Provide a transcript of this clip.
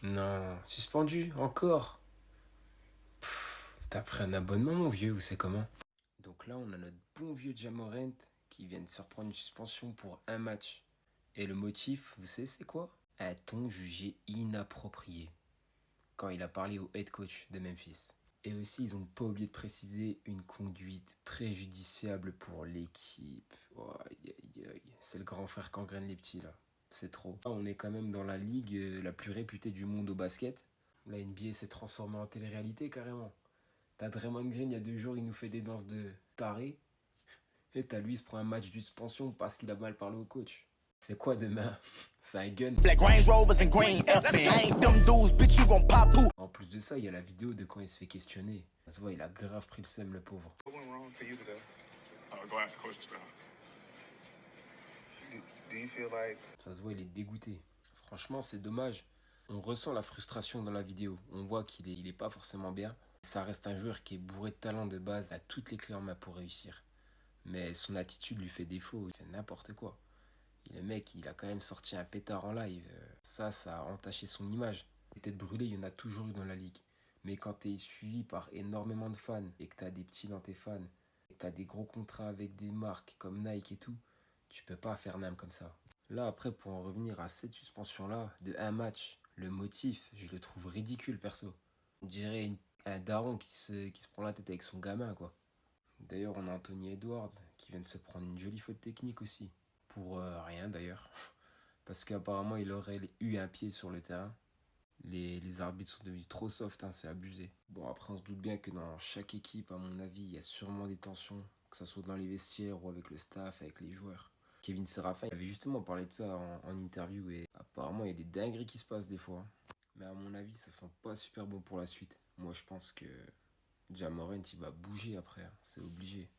Non, suspendu, encore. T'as pris un abonnement, mon vieux, ou c'est comment? Donc là, on a notre bon vieux Jamorent qui vient de se reprendre une suspension pour un match. Et le motif, vous savez, c'est quoi? Un ton jugé inapproprié quand il a parlé au head coach de Memphis. Et aussi, ils n'ont pas oublié de préciser une conduite préjudiciable pour l'équipe. Oh, aïe, aïe, aïe. C'est le grand frère qu'engraine les petits, là. C'est trop. Là, on est quand même dans la ligue la plus réputée du monde au basket. La NBA s'est transformée en télé-réalité, carrément. T'as Draymond Green, il y a 2 jours, il nous fait des danses de taré. Et t'as lui, il se prend un match de suspension parce qu'il a mal parlé au coach. C'est quoi demain? C'est un gun. Black Range Rovers and green FN. I ain't them dudes, bitch, you gon' pop who? En plus de ça, il y a la vidéo de quand il se fait questionner. Ça se voit, il a grave pris le seum, le pauvre. What went wrong for you today? Go ask the coaching staff. Do you feel like Ça se voit, il est dégoûté. Franchement, c'est dommage. On ressent la frustration dans la vidéo. On voit il est pas forcément bien. Ça reste un joueur qui est bourré de talent de base, a toutes les clés en main pour réussir. Mais son attitude lui fait défaut, il fait n'importe quoi. Et le mec, il a quand même sorti un pétard en live. Ça a entaché son image. Les têtes brûlées, il y en a toujours eu dans la ligue. Mais quand t'es suivi par énormément de fans et que t'as des petits dans tes fans, et que t'as des gros contrats avec des marques comme Nike et tout, tu peux pas faire n'importe comme ça. Là, après, pour en revenir à cette suspension-là, de un match, le motif, je le trouve ridicule, perso. On dirait un daron qui se prend la tête avec son gamin, quoi. D'ailleurs, on a Anthony Edwards qui vient de se prendre une jolie faute technique aussi. Pour rien, d'ailleurs. Parce qu'apparemment, il aurait eu un pied sur le terrain. Les arbitres sont devenus trop soft, hein, c'est abusé. Bon, après, on se doute bien que dans chaque équipe, à mon avis, il y a sûrement des tensions, que ce soit dans les vestiaires ou avec le staff, avec les joueurs. Kevin Serafin il avait justement parlé de ça en interview et apparemment, il y a des dingueries qui se passent des fois. Mais à mon avis, ça sent pas super bon pour la suite. Moi, je pense que Ja Morant, il va bouger après, hein, c'est obligé.